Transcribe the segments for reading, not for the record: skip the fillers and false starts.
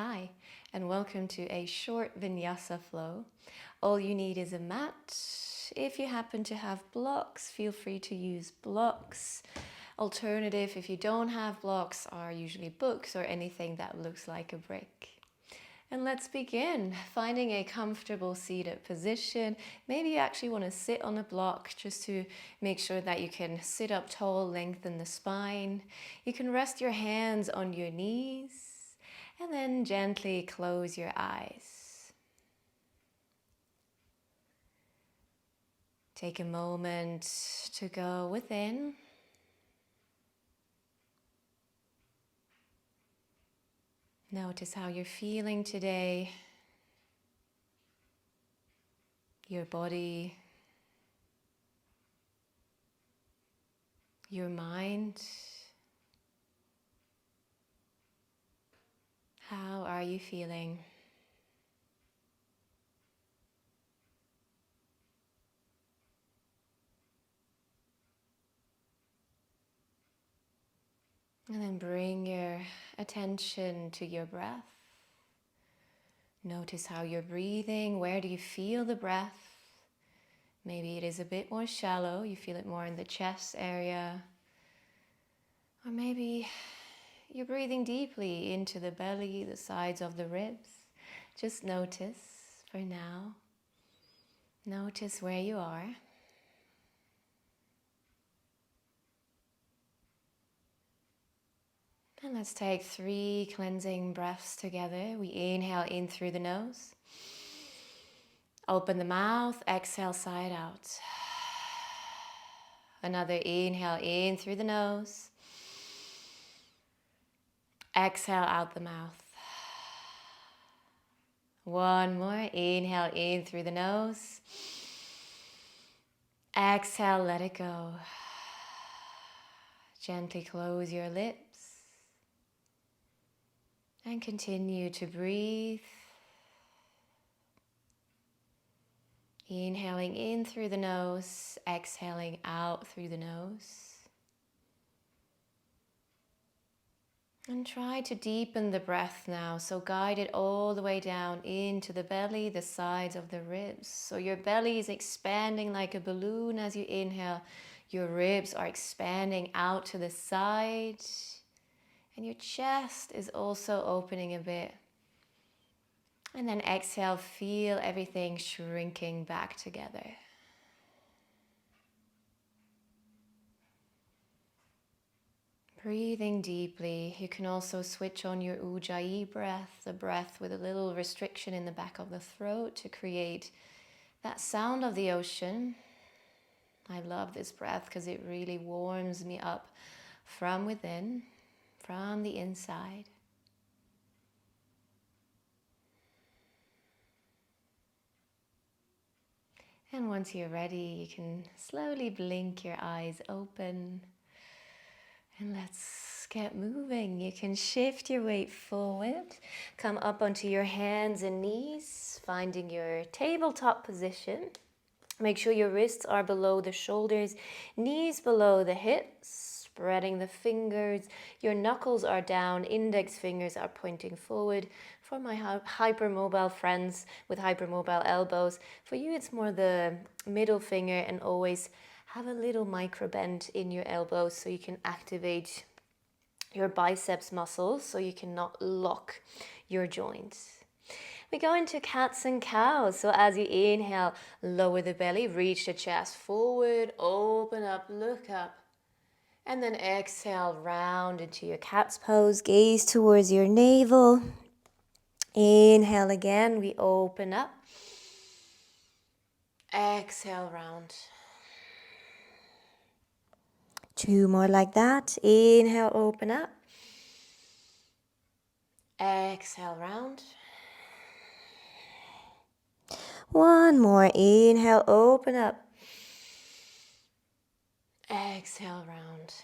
Hi, and welcome to a short Vinyasa Flow. All you need is a mat. If you happen to have blocks, feel free to use blocks. Alternative, if you don't have blocks, are usually books or anything that looks like a brick. And let's begin. Finding a comfortable seated position. Maybe you actually want to sit on a block just to make sure that you can sit up tall, lengthen the spine. You can rest your hands on your knees and then gently close your eyes. Take a moment to go within. Notice how you're feeling today. Your body, your mind. How are you feeling? And then bring your attention to your breath. Notice how you're breathing. Where do you feel the breath? Maybe it is a bit more shallow. You feel it more in the chest area. Or maybe you're breathing deeply into the belly, the sides of the ribs. Just notice for now. Notice where you are. And let's take 3 cleansing breaths together. We inhale in through the nose. Open the mouth, exhale side out. Another inhale in through the nose. Exhale out the mouth. One more, inhale in through the nose. Exhale, let it go. Gently close your lips. And continue to breathe. Inhaling in through the nose, exhaling out through the nose. And try to deepen the breath now, so guide it all the way down into the belly, the sides of the ribs. So your belly is expanding like a balloon as you inhale. Your ribs are expanding out to the side. And your chest is also opening a bit. And then exhale, feel everything shrinking back together. Breathing deeply. You can also switch on your Ujjayi breath, the breath with a little restriction in the back of the throat to create that sound of the ocean. I love this breath because it really warms me up from within, from the inside. And once you're ready, you can slowly blink your eyes open. And let's get moving. You can shift your weight forward. Come up onto your hands and knees, finding your tabletop position. Make sure your wrists are below the shoulders, knees below the hips, spreading the fingers. Your knuckles are down, index fingers are pointing forward. For my hypermobile friends with hypermobile elbows, for you it's more the middle finger, and always have a little micro bend in your elbows so you can activate your biceps muscles so you cannot lock your joints. We go into cats and cows. So as you inhale, lower the belly, reach the chest forward, open up, look up. And then exhale, round into your cat's pose, gaze towards your navel. Inhale again, we open up. Exhale, round. 2 more like that. Inhale, open up. Exhale, round. 1 more. Inhale, open up. Exhale, round.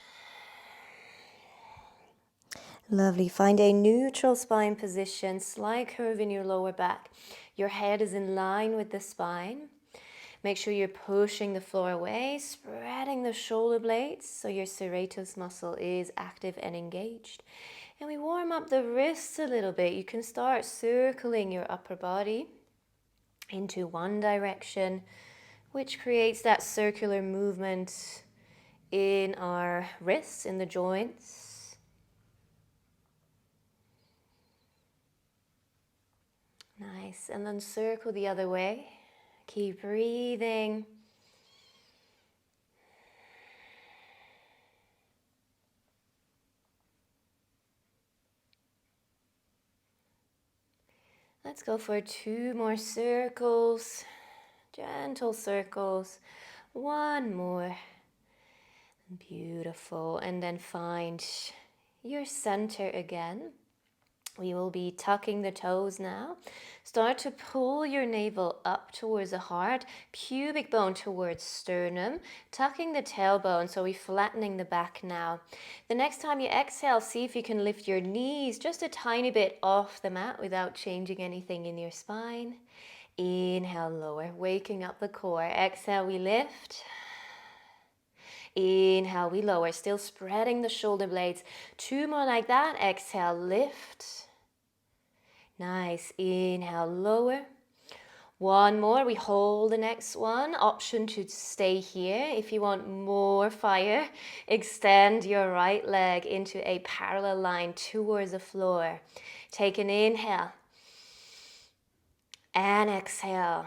Lovely. Find a neutral spine position, slight curve in your lower back. Your head is in line with the spine. Make sure you're pushing the floor away, spreading the shoulder blades so your serratus muscle is active and engaged. And we warm up the wrists a little bit. You can start circling your upper body into one direction, which creates that circular movement in our wrists, in the joints. Nice. And then circle the other way. Keep breathing. Let's go for 2 more circles, gentle circles, 1 more. Beautiful. And then find your center again. We will be tucking the toes now. Start to pull your navel up towards the heart, pubic bone towards sternum, tucking the tailbone, so we're flattening the back now. The next time you exhale, see if you can lift your knees just a tiny bit off the mat without changing anything in your spine. Inhale, lower, waking up the core. Exhale, we lift. Inhale, we lower, still spreading the shoulder blades. 2 more like that. Exhale, lift. Nice. Inhale, lower. 1 more. We hold the next one. Option to stay here. If you want more fire, extend your right leg into a parallel line towards the floor. Take an inhale. And exhale.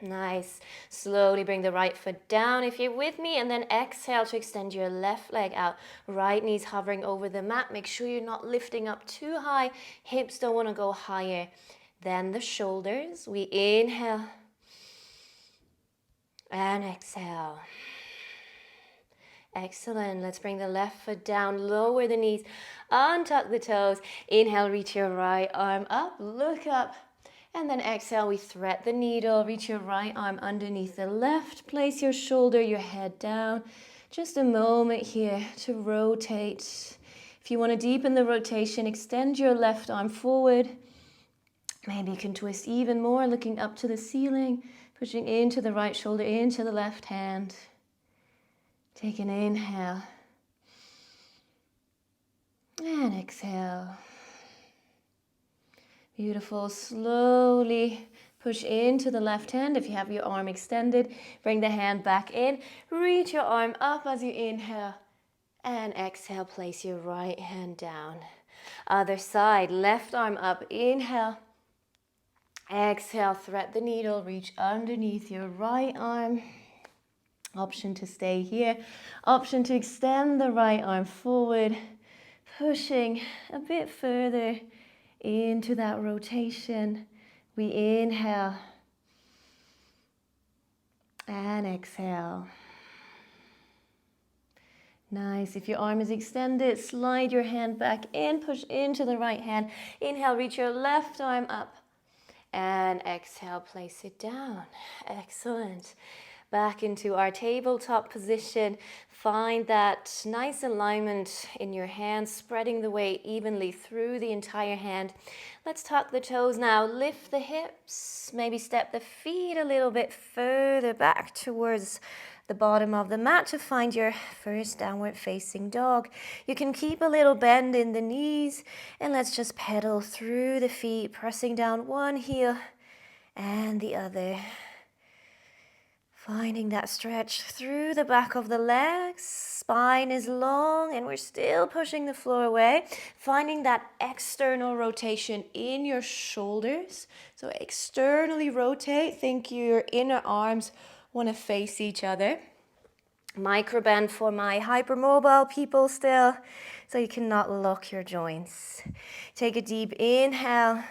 Nice. Slowly bring the right foot down if you're with me, and then exhale to extend your left leg out. Right knee's hovering over the mat. Make sure you're not lifting up too high. Hips don't want to go higher than the shoulders. We inhale and exhale. Excellent. Let's bring the left foot down, lower the knees, untuck the toes. Inhale, reach your right arm up, look up. And then exhale, we thread the needle, reach your right arm underneath the left, place your shoulder, your head down. Just a moment here to rotate. If you want to deepen the rotation, extend your left arm forward. Maybe you can twist even more, looking up to the ceiling, pushing into the right shoulder, into the left hand. Take an inhale. And exhale. Beautiful. Slowly push into the left hand. If you have your arm extended, bring the hand back in. Reach your arm up as you inhale. And exhale, place your right hand down. Other side, left arm up. Inhale. Exhale, thread the needle. Reach underneath your right arm. Option to stay here. Option to extend the right arm forward. Pushing a bit further into that rotation. We inhale and exhale. Nice. If your arm is extended, slide your hand back in, push into the right hand. Inhale, reach your left arm up. And exhale, place it down. Excellent. Back into our tabletop position. Find that nice alignment in your hands, spreading the weight evenly through the entire hand. Let's tuck the toes now. Lift the hips. Maybe step the feet a little bit further back towards the bottom of the mat to find your first downward facing dog. You can keep a little bend in the knees, and let's just pedal through the feet, pressing down one heel and the other. Finding that stretch through the back of the legs. Spine is long and we're still pushing the floor away. Finding that external rotation in your shoulders. So externally rotate. Think your inner arms want to face each other. Microbend for my hypermobile people still, so you cannot lock your joints. Take a deep inhale.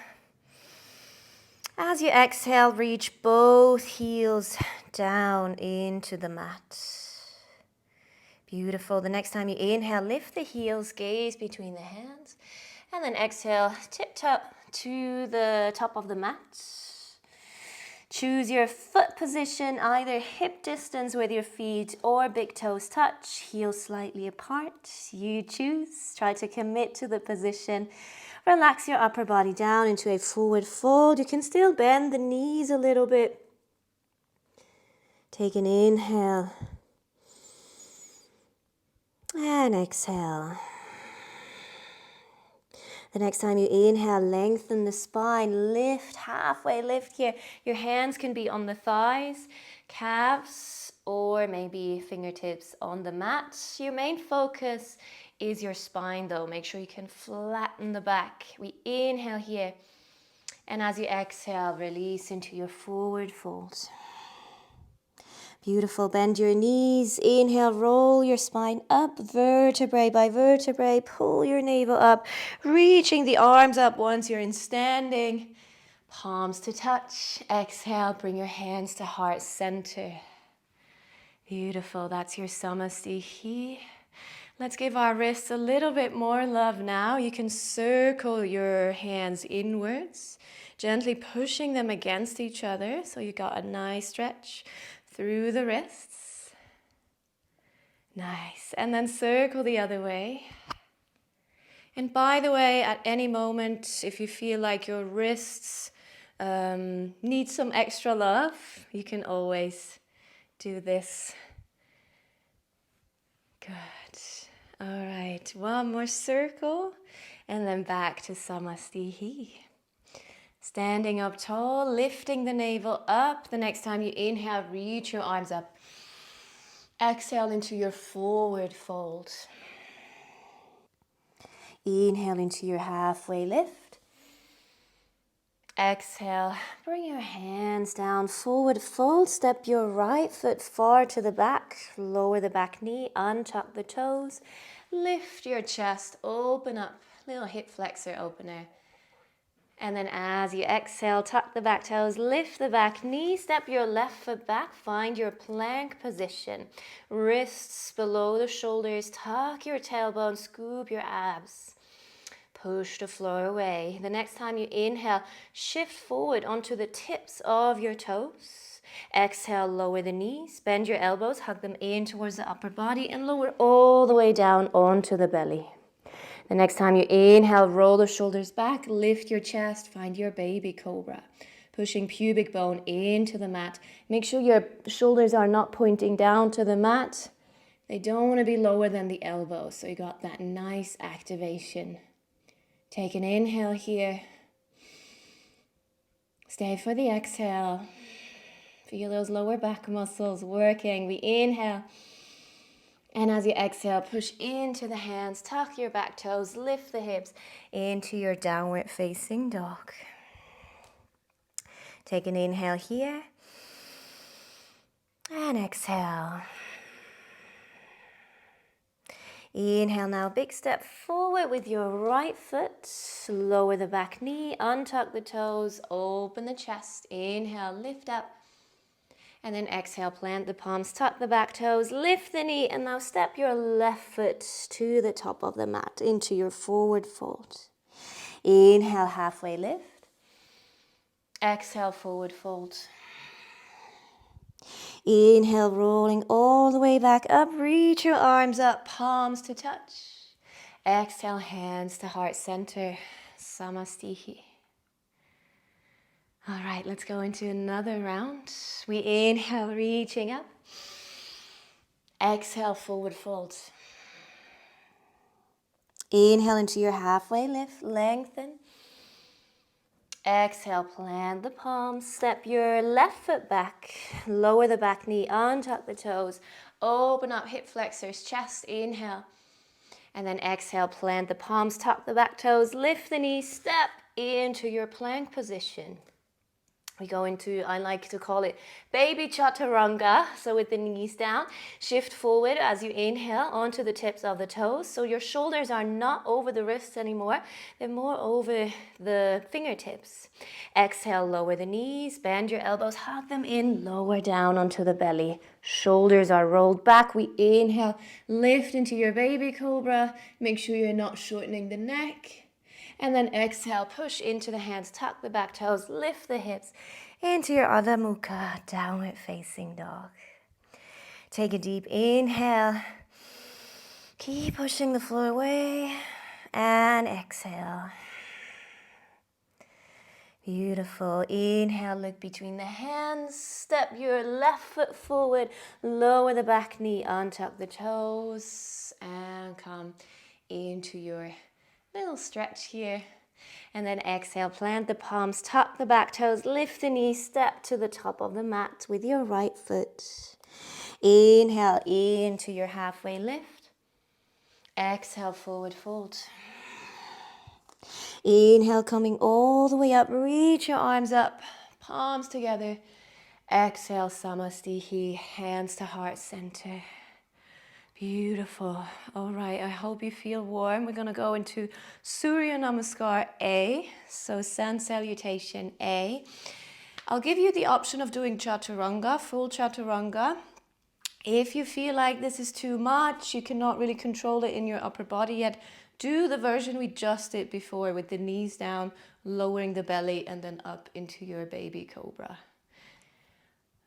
As you exhale, reach both heels down into the mat. Beautiful. The next time you inhale, lift the heels, gaze between the hands. And then exhale, tip-top to the top of the mat. Choose your foot position, either hip distance with your feet or big toes touch, heels slightly apart. You choose. Try to commit to the position. Relax your upper body down into a forward fold. You can still bend the knees a little bit. Take an inhale. And exhale. The next time you inhale, lengthen the spine, lift, halfway lift here. Your hands can be on the thighs, calves, or maybe fingertips on the mat. Your main focus is your spine though. Make sure you can flatten the back. We inhale here, and as you exhale, release into your forward fold. Beautiful. Bend your knees. Inhale, roll your spine up, vertebrae by vertebrae. Pull your navel up, reaching the arms up once you're in standing. Palms to touch. Exhale, bring your hands to heart center. Beautiful. That's your Samasthiti. Let's give our wrists a little bit more love now. You can circle your hands inwards, gently pushing them against each other. So you got a nice stretch through the wrists. Nice. And then circle the other way. And by the way, at any moment, if you feel like your wrists need some extra love, you can always do this. Good. All right, one more circle, and then back to Samasthiti. Standing up tall, lifting the navel up. The next time you inhale, reach your arms up. Exhale into your forward fold. Inhale into your halfway lift. Exhale, bring your hands down, forward fold. Step your right foot far to the back. Lower the back knee, untuck the toes. Lift your chest, open up, little hip flexor opener. And then as you exhale, tuck the back toes, lift the back knee, step your left foot back, find your plank position. Wrists below the shoulders, tuck your tailbone, scoop your abs. Push the floor away. The next time you inhale, shift forward onto the tips of your toes. Exhale, lower the knees, bend your elbows, hug them in towards the upper body, and lower all the way down onto the belly. The next time you inhale, roll the shoulders back, lift your chest, find your baby cobra. Pushing pubic bone into the mat. Make sure your shoulders are not pointing down to the mat. They don't want to be lower than the elbows, so you got that nice activation. Take an inhale here. Stay for the exhale. Feel those lower back muscles working. We inhale. And as you exhale, push into the hands, tuck your back toes, lift the hips into your downward facing dog. Take an inhale here. And exhale. Inhale now, big step forward with your right foot. Lower the back knee, untuck the toes, open the chest. Inhale, lift up. And then exhale, plant the palms, tuck the back toes, lift the knee, and now step your left foot to the top of the mat into your forward fold. Inhale, halfway lift. Exhale, forward fold. Inhale, rolling all the way back up. Reach your arms up, palms to touch. Exhale, hands to heart center. Samasthiti. All right, let's go into another round. We inhale, reaching up. Exhale, forward fold. Inhale into your halfway lift, lengthen. Exhale, plant the palms, step your left foot back, lower the back knee, untuck the toes, open up hip flexors, chest, inhale. And then exhale, plant the palms, tuck the back toes, lift the knees, step into your plank position. We go into, I like to call it baby chaturanga. So with the knees down, shift forward as you inhale onto the tips of the toes. So your shoulders are not over the wrists anymore. They're more over the fingertips. Exhale, lower the knees, bend your elbows, hug them in, lower down onto the belly. Shoulders are rolled back. We inhale, lift into your baby cobra. Make sure you're not shortening the neck. And then exhale, push into the hands, tuck the back toes, lift the hips into your Adho Mukha, downward facing dog. Take a deep inhale. Keep pushing the floor away. And exhale. Beautiful. Inhale, look between the hands. Step your left foot forward. Lower the back knee, untuck the toes. And come into your Little stretch here. And then exhale, plant the palms, tuck the back toes, lift the knees, step to the top of the mat with your right foot. Inhale into your halfway lift. Exhale, forward fold. Inhale, coming all the way up, reach your arms up, palms together. Exhale, Samastihi, hands to heart center. Beautiful. All right, I hope you feel warm. We're going to go into Surya Namaskar A, so sun salutation A. I'll give you the option of doing chaturanga, full chaturanga. If you feel like this is too much, you cannot really control it in your upper body yet, do the version we just did before with the knees down, lowering the belly, and then up into your baby cobra.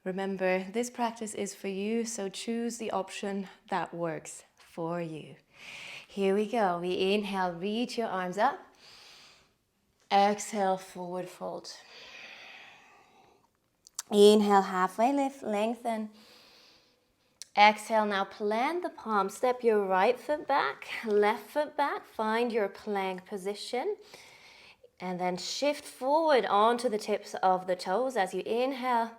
Remember, this practice is for you, so choose the option that works for you. Here we go. We inhale, reach your arms up. Exhale, forward fold. Inhale, halfway lift, lengthen. Exhale, now plant the palm. Step your right foot back, left foot back. Find your plank position. And then shift forward onto the tips of the toes as you inhale.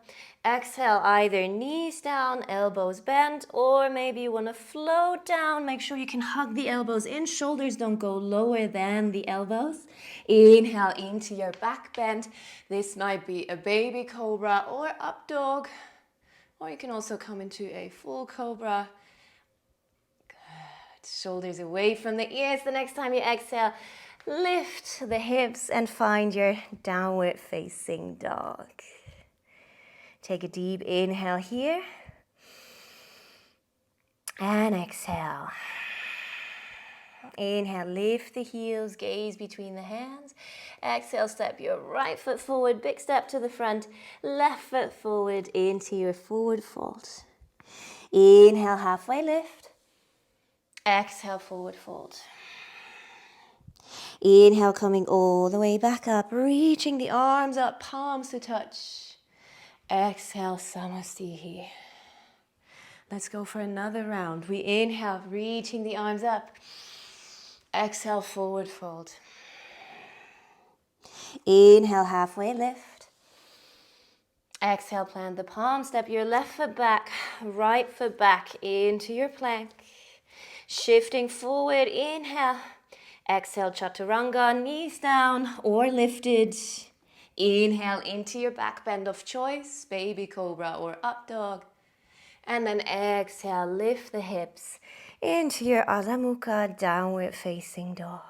Exhale, either knees down, elbows bent, or maybe you want to float down. Make sure you can hug the elbows in. Shoulders don't go lower than the elbows. Inhale into your back bend. This might be a baby cobra or up dog. Or you can also come into a full cobra. Good. Shoulders away from the ears. The next time you exhale, lift the hips and find your downward facing dog. Take a deep inhale here. And exhale. Inhale, lift the heels, gaze between the hands. Exhale, step your right foot forward, big step to the front. Left foot forward into your forward fold. Inhale, halfway lift. Exhale, forward fold. Inhale, coming all the way back up, reaching the arms up, palms to touch. Exhale, Samastihi. Let's go for another round. We inhale, reaching the arms up. Exhale, forward fold. Inhale, halfway lift. Exhale, plant the palm. Step your left foot back, right foot back into your plank. Shifting forward, inhale. Exhale, chaturanga, knees down or lifted. Inhale into your back bend of choice, baby cobra or up dog. And then exhale, lift the hips into your Adho Mukha, downward facing dog.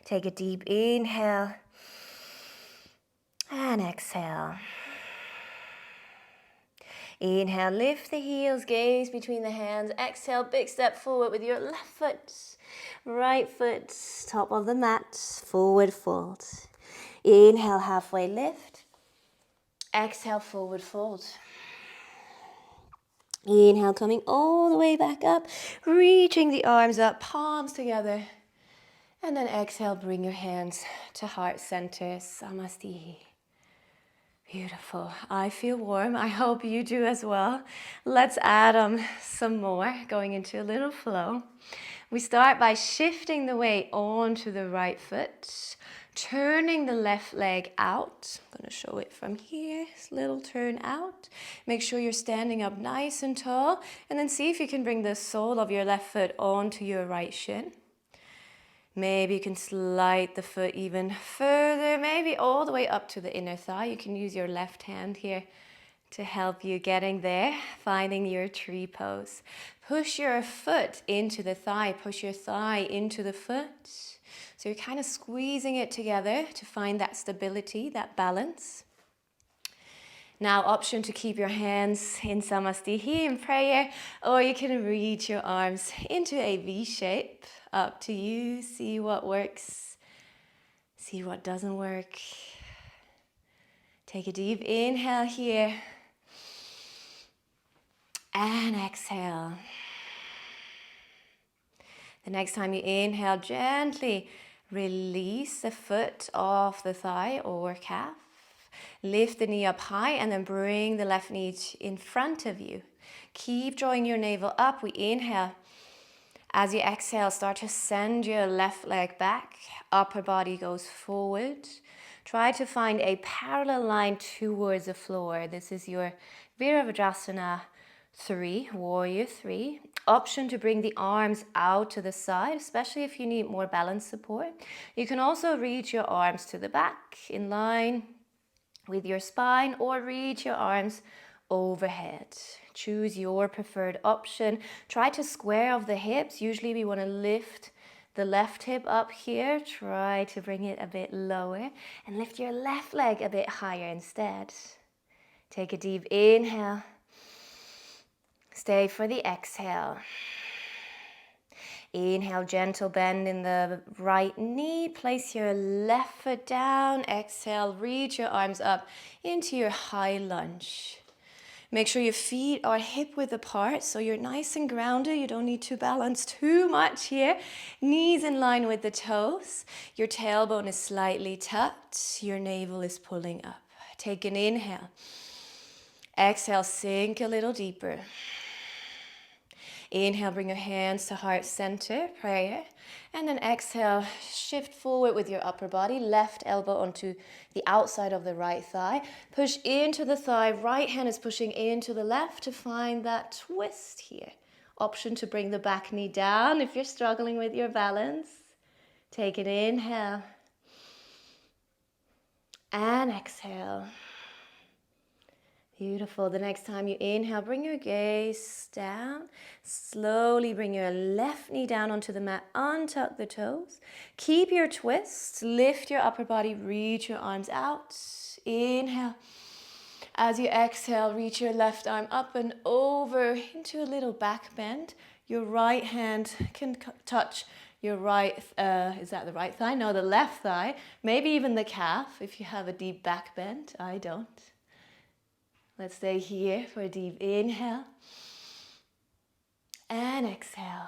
Take a deep inhale and exhale. Inhale, lift the heels, gaze between the hands. Exhale, big step forward with your left foot, right foot, top of the mat, forward fold. Inhale, halfway lift. Exhale, forward fold. Inhale, coming all the way back up, reaching the arms up, palms together. And then exhale, bring your hands to heart center, Samastihi. Beautiful. I feel warm. I hope you do as well. Let's add some more, going into a little flow. We start by shifting the weight onto the right foot, turning the left leg out. I'm going to show it from here. This little turn out. Make sure you're standing up nice and tall, and then see if you can bring the sole of your left foot onto your right shin. Maybe you can slide the foot even further, maybe all the way up to the inner thigh. You can use your left hand here to help you getting there, finding your tree pose. Push your foot into the thigh, push your thigh into the foot. So you're kind of squeezing it together to find that stability, that balance. Now, option to keep your hands in Samastihi in prayer, or you can reach your arms into a V shape. Up to you. See what works. See what doesn't work. Take a deep inhale here. And exhale. The next time you inhale, gently release the foot off the thigh or calf. Lift the knee up high and then bring the left knee in front of you. Keep drawing your navel up. We inhale. As you exhale, start to send your left leg back. Upper body goes forward. Try to find a parallel line towards the floor. This is your Virabhadrasana 3, Warrior 3. Option to bring the arms out to the side, especially if you need more balance support. You can also reach your arms to the back in line with your spine, or reach your arms overhead. Choose your preferred option. Try to square off the hips. Usually we want to lift the left hip up here. Try to bring it a bit lower and lift your left leg a bit higher instead. Take a deep inhale. Stay for the exhale. Inhale, gentle bend in the right knee. Place your left foot down. Exhale, reach your arms up into your high lunge. Make sure your feet are hip width apart so you're nice and grounded. You don't need to balance too much here. Knees in line with the toes. Your tailbone is slightly tucked. Your navel is pulling up. Take an inhale. Exhale, sink a little deeper. Inhale, bring your hands to heart center, prayer. And then exhale, shift forward with your upper body, left elbow onto the outside of the right thigh. Push into the thigh, right hand is pushing into the left to find that twist here. Option to bring the back knee down if you're struggling with your balance. Take an inhale. And exhale. Beautiful. The next time you inhale, bring your gaze down. Slowly bring your left knee down onto the mat. Untuck the toes. Keep your twist. Lift your upper body. Reach your arms out. Inhale. As you exhale, reach your left arm up and over into a little back bend. Your right hand can touch your right, is that the right thigh? No, the left thigh. Maybe even the calf if you have a deep back bend. I don't. Let's stay here for a deep inhale and exhale.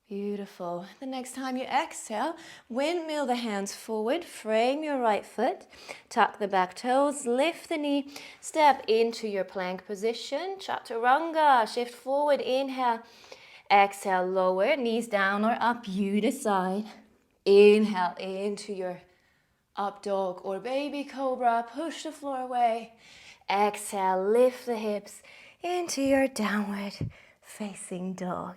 Beautiful. The next time you exhale, windmill the hands forward, frame your right foot, tuck the back toes, lift the knee, step into your plank position, chaturanga, shift forward, inhale, exhale, lower, knees down or up, you decide. Inhale into your up dog or baby cobra, push the floor away. Exhale, lift the hips into your downward facing dog.